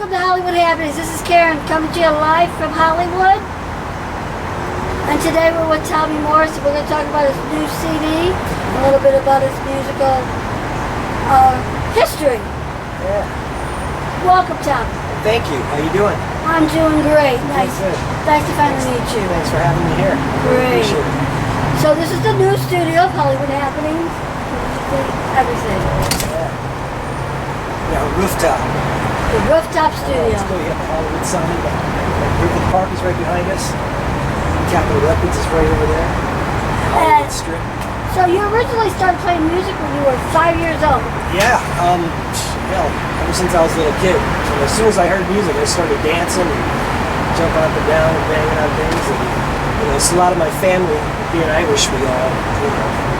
Welcome to Hollywood Happenings. This is Karen coming to you live from Hollywood. And today we're with Tommy Morrison. We're going to talk about his new CD, a little bit about his musical history. Yeah. Welcome, Tommy. Thank you. How you doing? I'm doing great. Nice. Good. Nice to finally meet you. Thanks for having me here. Great. Appreciate it. So this is the new studio of Hollywood Happenings. Everything. Yeah, rooftop. The rooftop studio. Let's go. You have the Hollywood sign. River Park is right behind us. Capitol Records is right over there. Hollywood Strip. So you originally started playing music when you were 5 years old. Yeah. Hell, ever since I was a little kid. And as soon as I heard music, I started dancing and jumping up and down and banging on things. And, it's a lot of my family, being Irish, we all,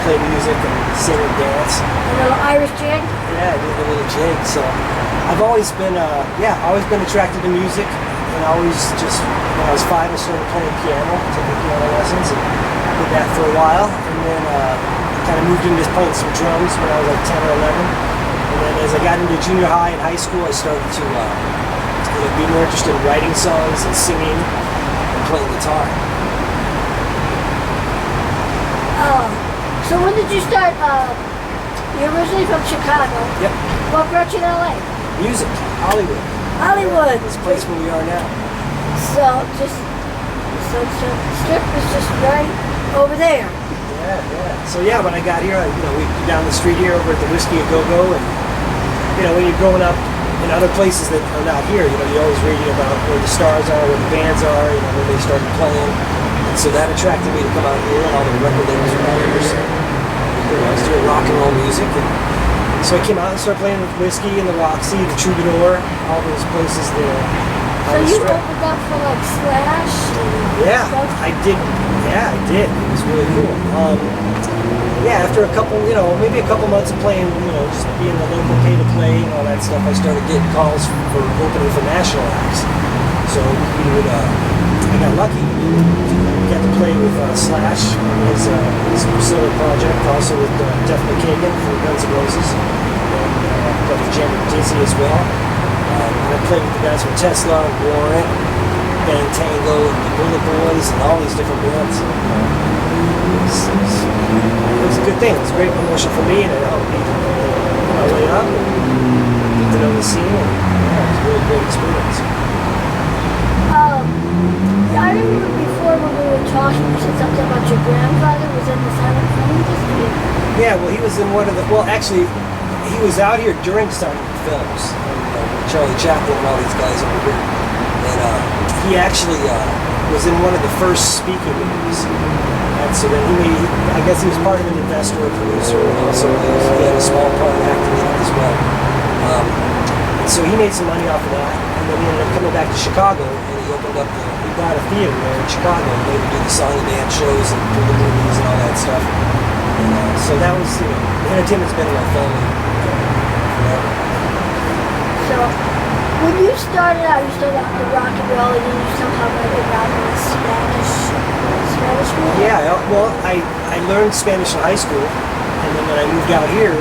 play music and sing and dance. A little Irish jig? Yeah, I did a little jig. So I've always been, always been attracted to music. And always just, when I was 5, I started playing piano, taking piano lessons, and did that for a while. And then kind of moved into playing some drums when I was like 10 or 11. And then as I got into junior high and high school, I started to be more interested in writing songs and singing and playing guitar. So when did you start? You're originally from Chicago. Yep. What brought you to LA? Music, Hollywood. Hollywood. This place where we are now. So the strip is just right over there. Yeah. So when I got here, we down the street here over at the Whiskey A Go-Go, and when you're growing up in other places that are not here, you're always reading about where the stars are, where the bands are, when they started playing. And so that attracted me to come out here, and all the record labels were out here. So I was doing rock and roll music, and so I came out and started playing with Whiskey and the Roxy, the Troubadour, all those places there. So you opened up for like Slash? Yeah, I did. Yeah, I did. It was really cool. After a couple, maybe a couple months of playing, just being the local pay to play and all that stuff, I started getting calls for opening for national acts. So I got lucky. Got to play with Slash, his solo project, also with Duff McKagan from Guns N' Roses, and got to jam with Dizzy as well. I played with the guys from Tesla, Warrant, Bang Tango, and the Bullet Boys, and all these different bands. It was a good thing. It was a great promotion for me, and it helped me my way up and get to know the scene. And, it was a really great experience. I remember before when we were talking, you said something about your grandfather was in the silent film industry. Yeah, well, he was in one of the. Well, actually, he was out here during silent films. Charlie Chaplin and all these guys over here. And he actually was in one of the first speaking movies. And so then I guess he was part of an investor or producer, and also he had a small part acting in it as well. And so he made some money off of that, and then he ended up coming back to Chicago, and he opened up he got a theater there in Chicago, and they would do the song and dance shows and do the movies and all that stuff. And so that was, entertainment's been in my family forever. So, when you started out the rock and roll, and then you somehow ended up in Spanish music? Yeah, well, I learned Spanish in high school, and then when I moved out here,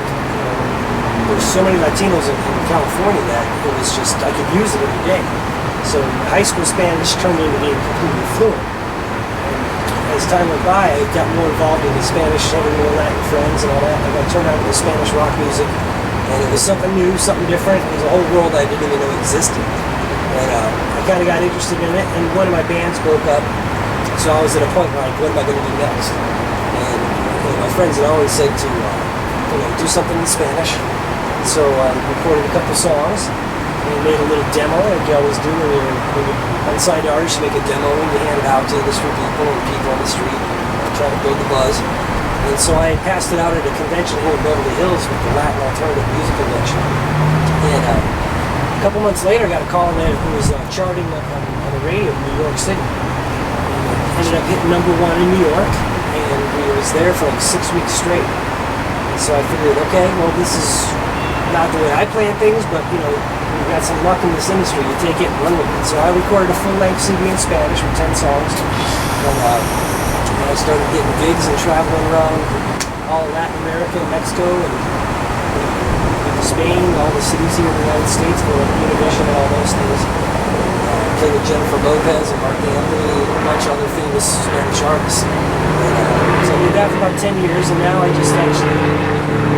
there's so many Latinos in California that it was just, I could use it every day. So high school Spanish turned into being completely fluent. And as time went by, I got more involved in the Spanish, having more Latin friends and all that. I got turned on to the Spanish rock music. And it was something new, something different. It was a whole world I didn't even know existed. And I kind of got interested in it, and one of my bands broke up. So I was at a point where what am I going to do next? And my friends had always said to do something in Spanish. So I recorded a couple songs and made a little demo, like you always do when you're unsigned artist. You make a demo and you hand it out to industry people and people on the street, try to build the buzz. And so I passed it out at a convention here in Beverly Hills with the Latin Alternative Music Convention. And a couple months later, I got a call that it was charting on the radio in New York City. And ended up hitting #1 in New York, and we was there for like 6 weeks straight. And so I figured, okay, well, this is not the way I plan things, but we've got some luck in this industry. You take it and run with it. So I recorded a full-length CD in Spanish with 10 songs. And I started getting gigs and traveling around all Latin America and Mexico and Spain, all the cities here in the United States, for Univision and all those things. Played with Jennifer Lopez and Mark Anthony and a bunch of other famous Spanish artists. So I did that for about 10 years, and now I just actually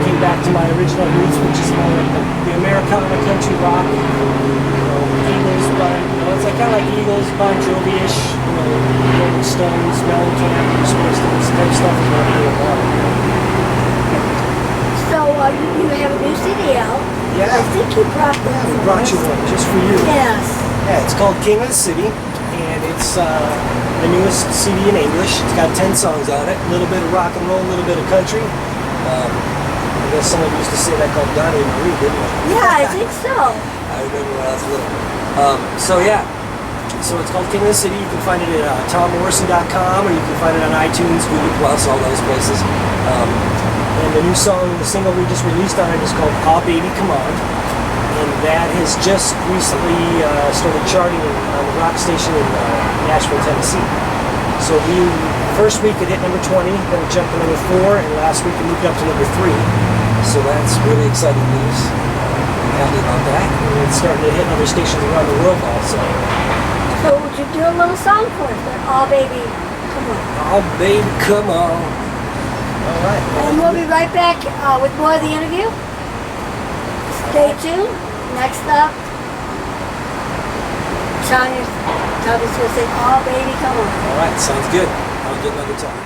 came back to my original roots, which is more like the Americana country rock. Eagles, it's like kind of like Eagles, Bon Jovi-ish, Rolling Stones, Mellencamp, Springsteen, type stuff is what I do more. So you have a new CD out. Yeah. I think you brought that. I brought you one just for you. Yes. Yeah, it's called King of the City, and it's the newest CD in English. It's got 10 songs on it, a little bit of rock and roll, a little bit of country. I guess someone used to say that called Donnie and Marie, didn't they? Yeah, I think so. I remember when I was little. So it's called King of the City. You can find it at tommorrison.com, or you can find it on iTunes, Google Plus, all those places. And the new song, the single we just released on it is called "Ah Baby Come On," and that has just recently started charting on the rock station in Nashville, Tennessee. So first week it hit number 20, then it jumped to number 4, and last week it moved up to number 3. So that's really exciting news. I'm happy about that. And it's starting to hit other stations around the world also. So would you do a little song for us? Oh baby, come on. Oh baby, come on. All right. And we'll be right back with more of the interview. Stay tuned. Next up, Tommy's going to say, "Oh baby, come on." All right, sounds good. I'll get another time.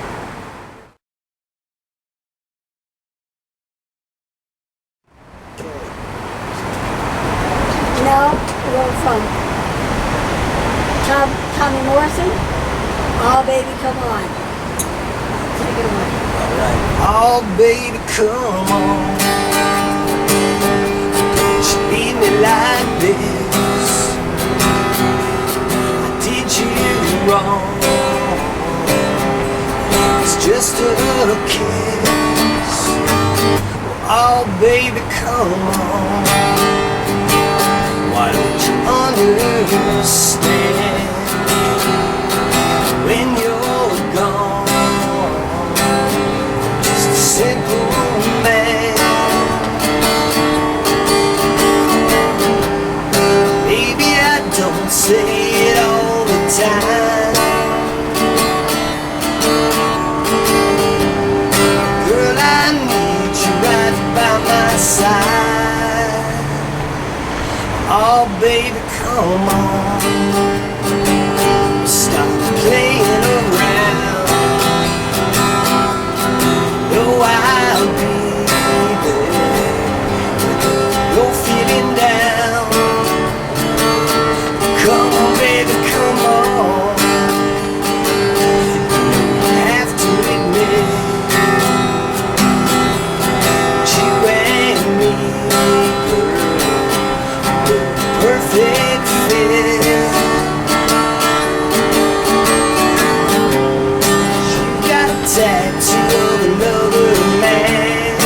Now we're from Tommy Morrison. "Oh baby, come on." Take it away. All right. Oh baby, come on. Don't you leave me like this. I did you wrong. It's just a kiss. Oh baby, come on. Why don't you understand? When you're gone, just a simple man. Maybe I don't say it all the time. Girl, I need you right by my side. Oh baby, come on. Stop playing around. No, I'll be there when you're feeling down. Come on baby, come on. You have to admit, you and me, girl, perfect fit. You got a tattoo of another man.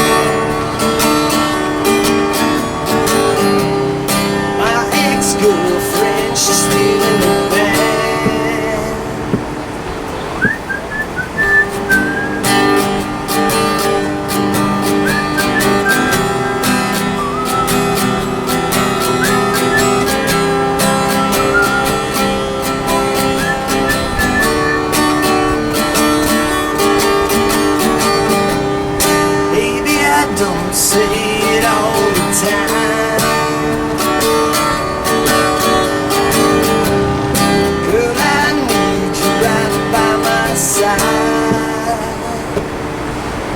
My ex-girlfriend, she's still in the band. Baby, I don't say it all the time. Girl, I need you right by my side.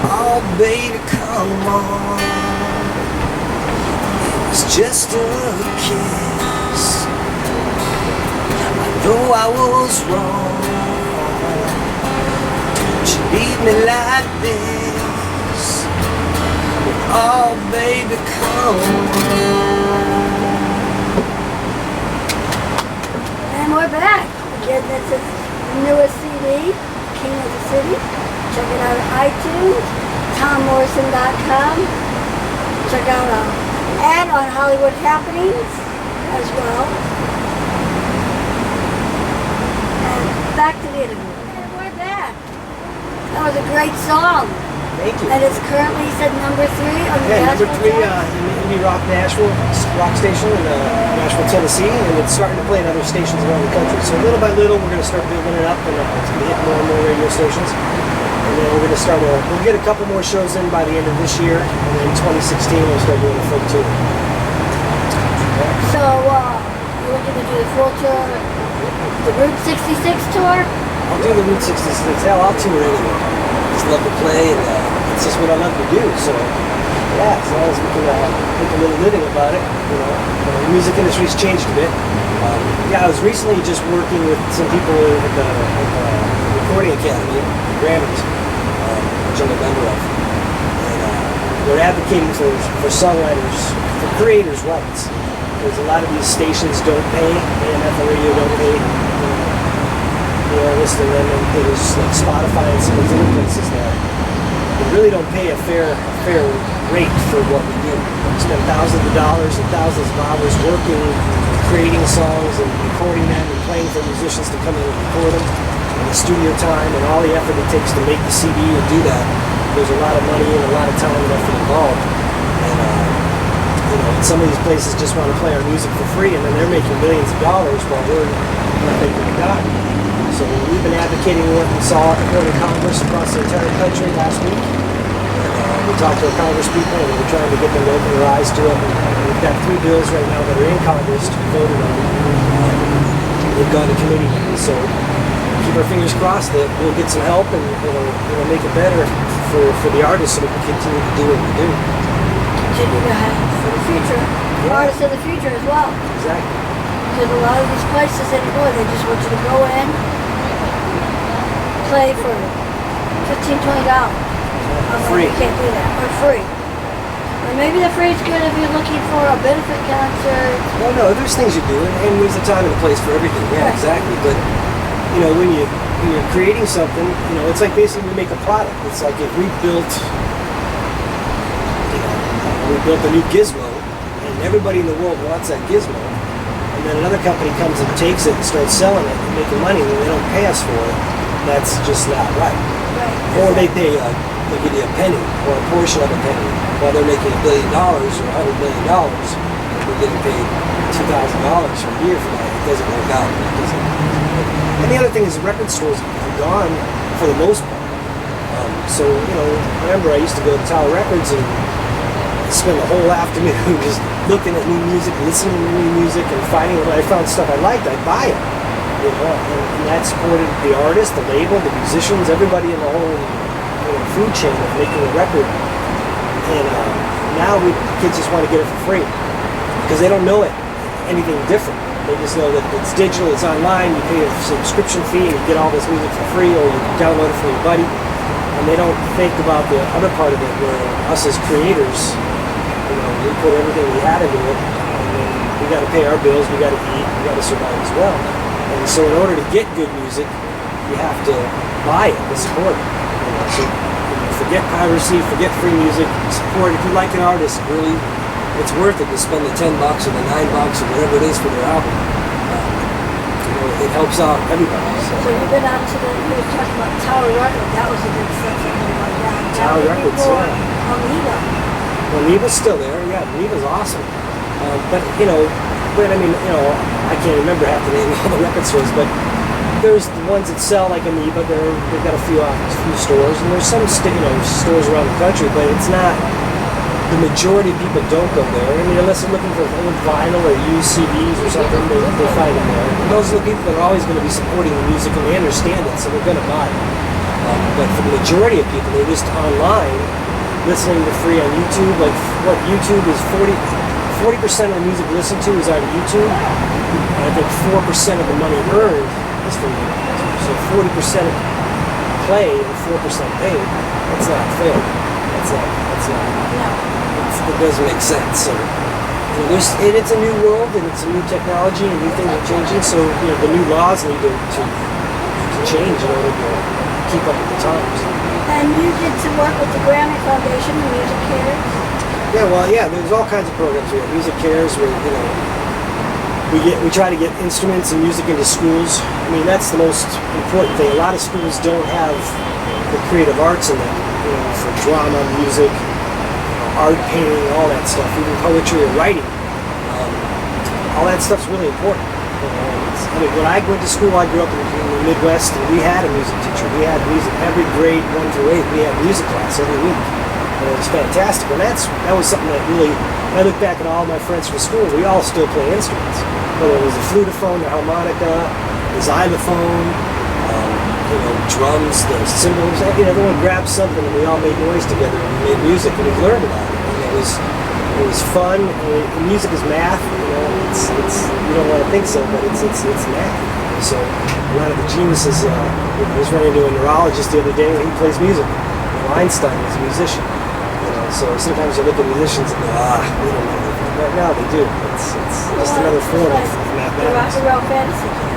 Oh baby, come on. It was just a kiss. I know I was wrong. Don't you leave me like this. Oh baby, come on. And we're back. Again, this is the newest CD, King of the City. Check it out on iTunes, tommorrison.com. Check out and on Hollywood Happenings as well. And back to the interview. And we're back. That was a great song. Thank you. And it's currently, you said, number 3 on the Yeah, number Nashville 3 chart? in Indie Rock Nashville, rock station in Nashville, Tennessee, and it's starting to play in other stations around the country. So little by little, we're going to start building it up, and it's going to hit more and more radio stations. And then we're going to start. We'll get a couple more shows in by the end of this year, and then 2016 we'll start doing a full tour. So, you're looking to do the full tour, the Route 66 tour? I'll do the Route 66. Hell, I'll tour anyway. I just love to play, and it's just what I love to do. So, yeah, as long as we can make a little living about it, the music industry's changed a bit. Yeah, I was recently just working with some people at the Recording Academy, the Grammys, which I'm a member of. And we're advocating for songwriters, for creators' rights. Because a lot of these stations don't pay, AM, FM radio don't pay. The artists and then there's like Spotify and some of these other places that they really don't pay a fair rate for what we do. We spend thousands of dollars and thousands of hours working, creating songs and recording them and playing for musicians to come in and record them, and the studio time and all the effort it takes to make the CD and do that. There's a lot of money and a lot of time and effort involved. And some of these places just want to play our music for free, and then they're making millions of dollars while we're not making a dime. So we've been advocating what we saw in Congress across the entire country last week. We talked to our Congress people, and we're trying to get them to open their eyes to it. And we've got 3 bills right now that are in Congress to be voted on. They've gone to committee, so keep our fingers crossed that we'll get some help and it'll make it better for the artists so we can continue to do what we do. Continue to have for the future, artists of the future as well. Exactly. Because a lot of these places anymore, they just want you to go in, play for $15, $20. Free. You can't do that. Or free. Or maybe the free is good if you're looking for a benefit concert. Well, no, there's things you do, and there's a time and a place for everything. Yeah, right. Exactly. But when you're creating something, it's like basically we make a product. It's like if we built a new gizmo, and everybody in the world wants that gizmo, and then another company comes and takes it and starts selling it and making money, and they don't pay us for it. That's just not right. Right. Or they give you a penny or a portion of a penny while they're making $1 billion or $100 million, and we're getting paid $2,000 for a year for that. It doesn't work out. And the other thing is the record stores have gone for the most part. So remember I used to go to Tower Records and spend the whole afternoon just looking at new music, listening to new music, and finding when I found stuff I liked, I'd buy it. And that supported the artist, the label, the musicians, everybody in the whole food chain of making a record. And now kids just want to get it for free because they don't know anything different. They just know that it's digital, it's online, you pay a subscription fee and you get all this music for free, or you download it from your buddy. And they don't think about the other part of it where us as creators, we put everything we had into it, and then we got to pay our bills, we got to eat, we got to survive as well. And so in order to get good music, you have to buy it to support it. So forget piracy, forget free music, support. If you like an artist, really, it's worth it to spend the $10 or the $9 or whatever it is for their album. It helps out everybody. So you've been out to you were talking about Tower Records, that was a big section like that. Tower Records, yeah. Neva. Well, Neva's still there, yeah, Neva's awesome. But I can't remember half the name of all the record stores, but there's the ones that sell like Amoeba, they've got a few stores, and there's some stores around the country, but it's not, the majority of people don't go there. Unless they're looking for old vinyl or used CDs or something, they find them there. And those are the people that are always going to be supporting the music, and they understand it, so they're going to buy it. But for the majority of people, they're just online, listening to free on YouTube. Like what YouTube is 40% of the music listened to is on YouTube, and I think 4% of the money earned is from YouTube. So 40% play and 4% paid. That's not fair. That's not. It doesn't make sense. So it's a new world and it's a new technology and new things are changing. So the new laws need to change in order to keep up with the times. And you did some work with the Grammy Foundation, the Music Cares. Yeah, there's all kinds of programs. We have Music Cares, where we try to get instruments and music into schools. I mean, that's the most important thing. A lot of schools don't have the creative arts in them. for drama, music, art, painting, all that stuff, even poetry or writing. All that stuff's really important. When I went to school, I grew up in the Midwest, and we had a music teacher. We had music every grade 1 through 8. We had music class every week, and it was fantastic. And that was something that really. When I look back at all my friends from school, we all still play instruments. Whether it was the flutophone, the harmonica, the xylophone, drums, the cymbals. Everyone grabbed something, and we all made noise together, and we made music, and we learned about it. And it was fun. And music is math. It's you don't want to think so, but it's math. So a lot of the geniuses. I was running into a neurologist the other day, and he plays music. Einstein was a musician. So sometimes you look at musicians and go, we don't know. But now they do. It's just another form of mathematics. The rock and roll fantasy camp.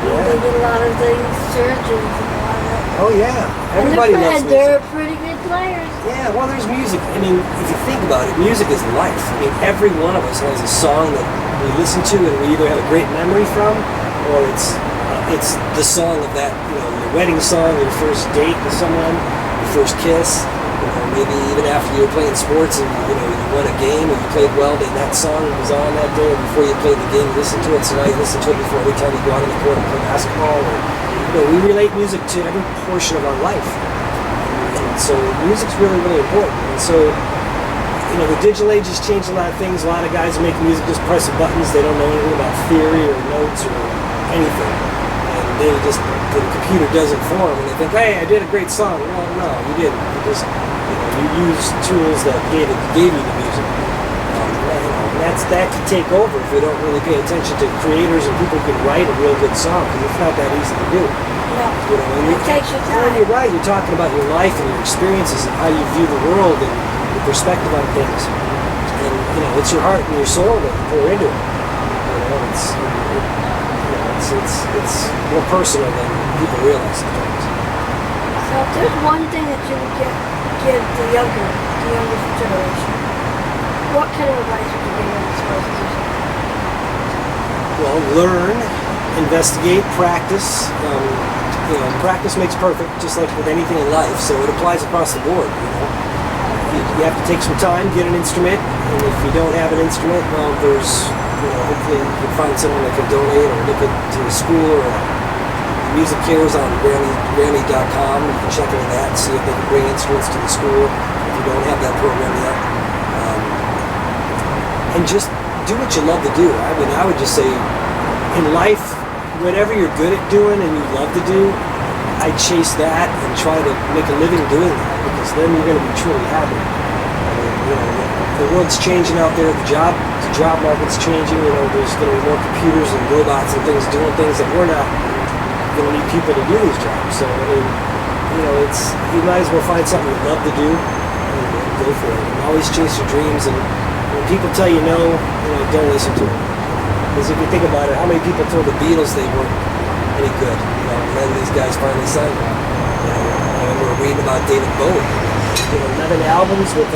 Yeah. They did a lot of things, surgeons and a lot of that. Oh yeah, everybody loves music. They're pretty good players. Yeah, well, there's music. I mean, if you think about it, music is life. I mean, every one of us has a song that we listen to and we either have a great memory from, or it's the song of that, your wedding song, your first date with someone, your first kiss. Maybe even after you were playing sports and you won a game and you played well, then that song was on that day, or before you played the game, you listened to it. So now you listen to it before every time you go out on the court and play basketball. Or, we relate music to every portion of our life, and so music's really, really important. And so, the digital age has changed a lot of things. A lot of guys make music just pressing buttons. They don't know anything about theory or notes or anything, and they just the computer does it for them, and they think, hey, I did a great song. Well, no, you didn't. You just you use tools that gave you the music. That can take over if we don't really pay attention to creators and people who can write a real good song, because it's not that easy to do. No, it takes your time. When you're right, you're talking about your life and your experiences and how you view the world and your perspective on things. And it's your heart and your soul that you pour into it. It's more personal than people realize sometimes. So if there's one thing that you would give the younger generation, what kind of advice would you give them as far as musicians? Well, learn, investigate, practice. Practice makes perfect, just like with anything in life. So it applies across the board. You have to take some time, get an instrument, and if you don't have an instrument, well, there's hopefully you can find someone that can donate or look to a school or Music Cares on Grammy.com. You can check into that and see if they can bring instruments to the school if you don't have that program yet. And just do what you love to do. I mean, I would just say in life, whatever you're good at doing and you love to do, I'd chase that and try to make a living doing that, because then you're going to be truly happy. I mean, the world's changing out there. The job market's changing. There's going to be more computers and robots and things doing things that we're not going to need people to do these jobs. So I mean, you might as well find something you love to do and go for it. And always chase your dreams. And when people tell you no, don't listen to them. Because if you think about it, how many people told the Beatles they weren't any good? And then these guys finally signed them. I remember reading about David Bowie. 11 albums with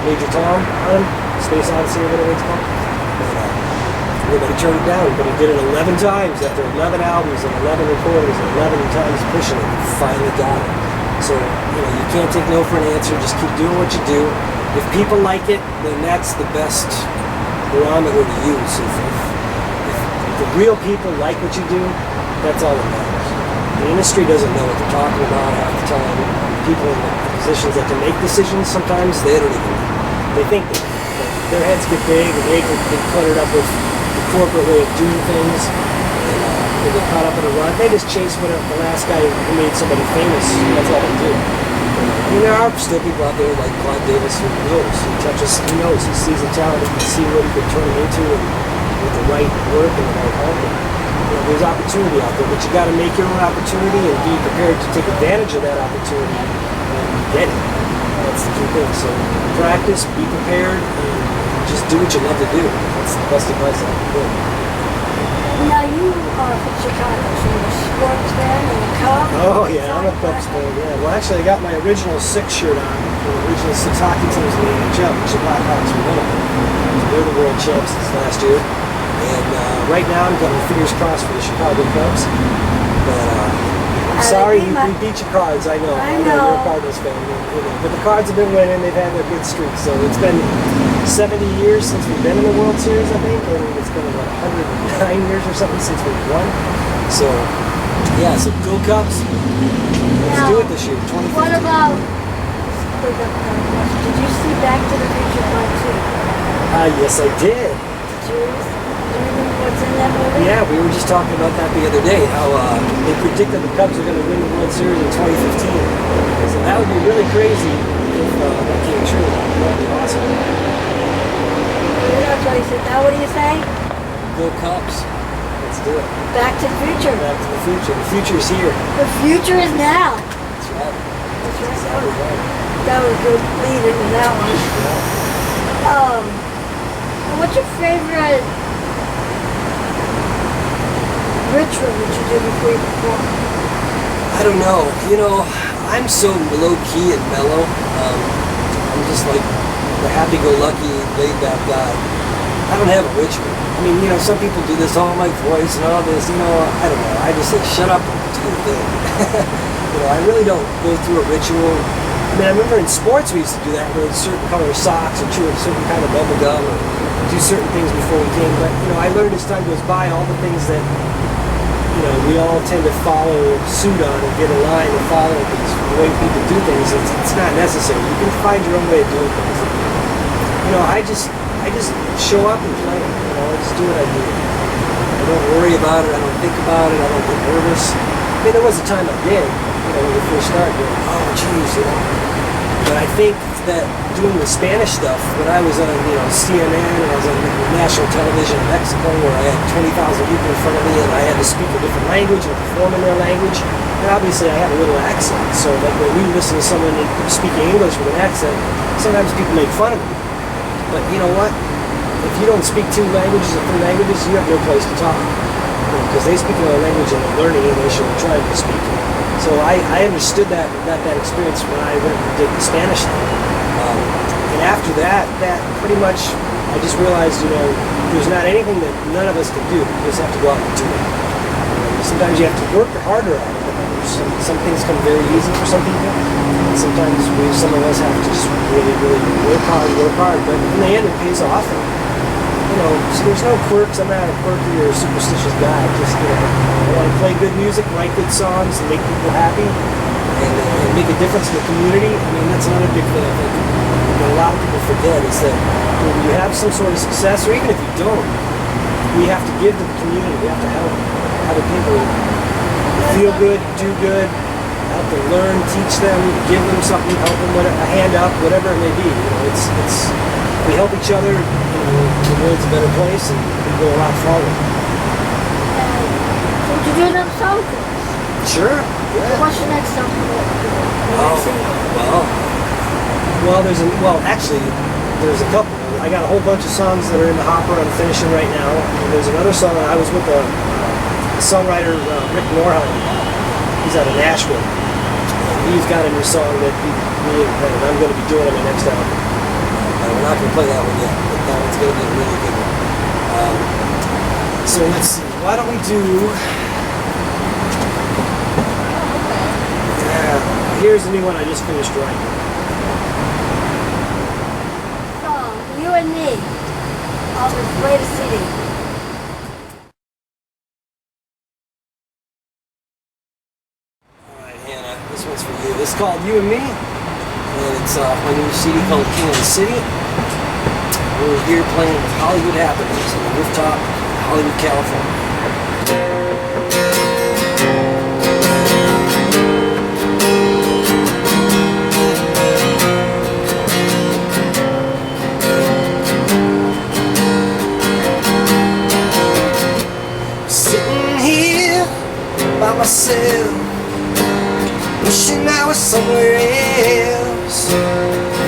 Major Tom on them, Space Odyssey or whatever it's called. And everybody turned it down, but he did it 11 times after 11 albums and 11 recordings and 11 times pushing it. He finally got it. So, you can't take no for an answer. Just keep doing what you do. If people like it, then that's the best barometer to use. If the real people like what you do, that's all that matters. The industry doesn't know what they're talking about half the time. People in the positions that can make decisions, sometimes they don't even know. They think that their heads get big and they get cluttered up with the corporate way of doing things, and they get caught up in a rut. They just chase whatever the last guy who made somebody famous. That's all they do. I mean, there are still people out there like Clive Davis who knows. He knows. He sees the talent. He can see what he can turn it into, and with the right work and the right heart. There's opportunity out there, but you got to make your own opportunity and be prepared to take advantage of that opportunity and get it. That's the key thing. So practice, be prepared, and just do what you love to do. That's the best advice I can give. Now you are from Chicago, so you're a sports fan and a Cub. Oh yeah, I'm a Cubs fan. Yeah. Well, actually, I got my original 6 shirt on. The original 6 hockey teams in the NHL, which the Blackhawks were one of them. They're the world champs this last year. And right now, I'm got my fingers crossed for the Chicago Cubs. But Sorry, beat we my- beat your Cards. I know. I You're a know. Cardinals fan. But the Cards have been winning. They've had their good streak. So it's been 70 years since we've been in the World Series, I think. And it's been about 109 years or something since we've won. So, yeah, so go Cubs. Let's Now, do it this year, 2015. What about, did you see Back to the Future Part 2? Yes, I did. Do you remember what's in that movie? Yeah, we were just talking about that the other day, how they predicted the Cubs are going to win the World Series in 2015. So that would be really crazy if that came true. That would be awesome. That's what he said. Now what do you say? Go Cubs. Let's do it. Back to the future. Back to the future. The future is here. The future is now. That's right. That's right. Exactly right. That was a good lead into that one. Yeah. What's your favorite ritual that you do before you perform? I don't know. You know, I'm so low-key and mellow. I'm just like the happy-go-lucky, laid-back guy. I don't have a ritual. I mean, you know, some people do this, all my voice and all this, you know, I don't know. I just say, shut up and do your thing. You know, I really don't go through a ritual. I mean, I remember in sports we used to do that, wear certain color socks or chew a certain kind of bubble gum or do certain things before we came. But, you know, I learned as time goes by all the things that, you know, we all tend to follow suit on and get a line and follow things. The way people do things, it's not necessary. You can find your own way of doing things. You know, I just show up and play. You know, I just do what I do. I don't worry about it. I don't think about it. I don't get nervous. I mean, there was a time I did. You know, when you first started, you're like, oh, geez, you know. But I think that doing the Spanish stuff, when I was on, you know, CNN and I was on national television in Mexico where I had 20,000 people in front of me and I had to speak a different language and perform in their language, and obviously I had a little accent. So like when we listen to someone speaking English with an accent, sometimes people make fun of me. But you know what? If you don't speak two languages or three languages, you have no place to talk. Because they speak another language and they're learning English or trying to speak it. So I understood that experience when I went and did the Spanish thing. And after that pretty much, I just realized, you know, there's not anything that none of us can do. You just have to go out and do it. Sometimes you have to work harder at it than others. Some things come very easy for some people. And sometimes some of us have to just really, really work hard. But in the end, it pays off. And, you know, so there's no quirks. I'm not a quirky or superstitious guy. Just, you know, I want to play good music, write good songs, and make people happy, and make a difference in the community. I mean, that's another big thing I think a lot of people forget is that when you have some sort of success, or even if you don't, we have to give to the community. We have to help other people feel good, do good, help them learn, teach them, give them something, help them, a hand up, whatever it may be. You know, it's we help each other. You know, the world's a better place, and we go a lot farther. So would you do another song for us? Sure. Yeah. What's your next song? Actually, there's a couple. I got a whole bunch of songs that are in the hopper I'm finishing right now. And there's another song I was with a songwriter, Rick Norheim. He's out of Nashville. He's got a new song that I'm going to be doing on my next album. We're not going to play that one yet, but that one's going to be a really good one. So let's see. Why don't we do... Here's the new one I just finished writing. Song, You and Me, off his latest CD. Alright, Hannah, this one's for you. This is called You and Me, and it's my new CD called King of the City. We're here playing with Hollywood Happenings on the rooftop in Hollywood, California. By myself, wishing I was somewhere else,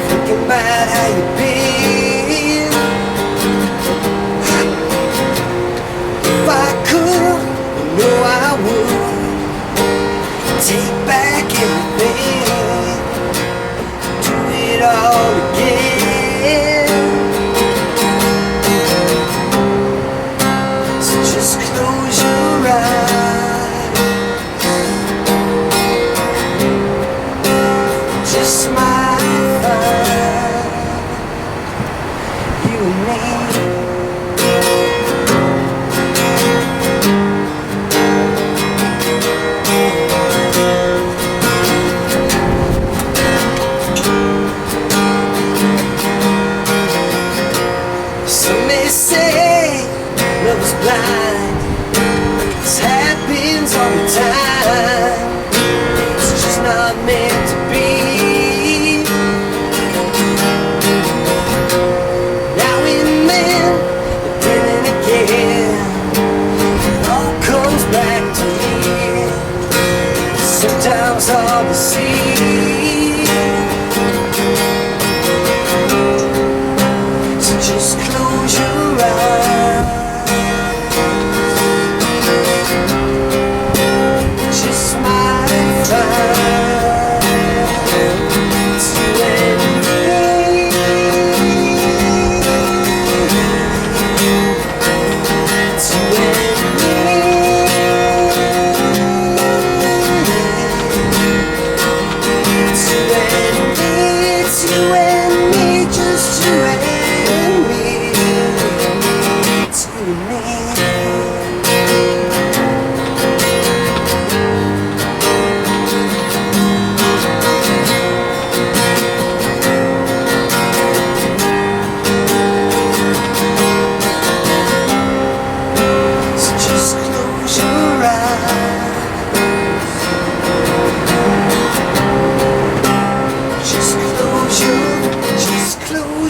thinking about how you've been. If I could, you know I would take back everything, do it all again. So just close your eyes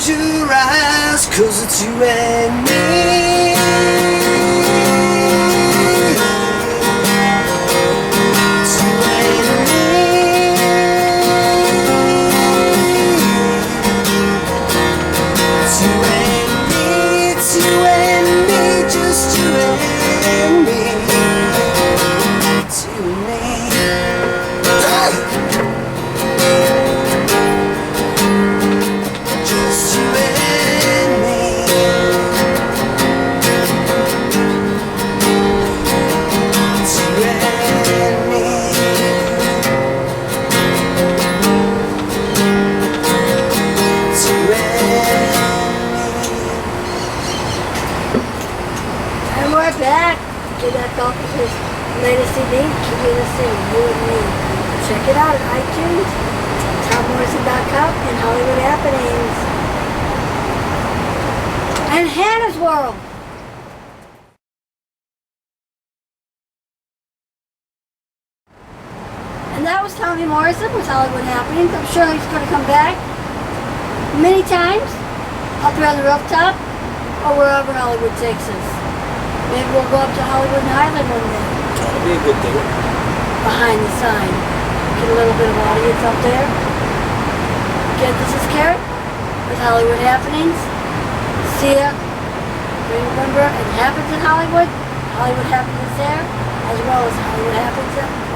close your eyes, 'cause it's you and me. It's you and me. It's you and me. It's you and me. Just you and me. It's you and me. Just you and me. It's you and me. It's you and me. And we're back. Get that off of his latest CD, Keep It a City, You and Me. Check it out at iTunes, TomMorrison.com, and Hollywood Happenings. And Hannah's World. And that was Tommy Morrison with Hollywood Happenings. I'm sure he's going to come back many times, up there on the rooftop, or wherever Hollywood takes us. Maybe we'll go up to Hollywood and Highland one day. That'll be a good thing. Behind the sign. Get a little bit of audience up there. Again, this is Karen with Hollywood Happenings. See ya. Remember, it happens in Hollywood. Hollywood happens there, as well as Hollywood happens there.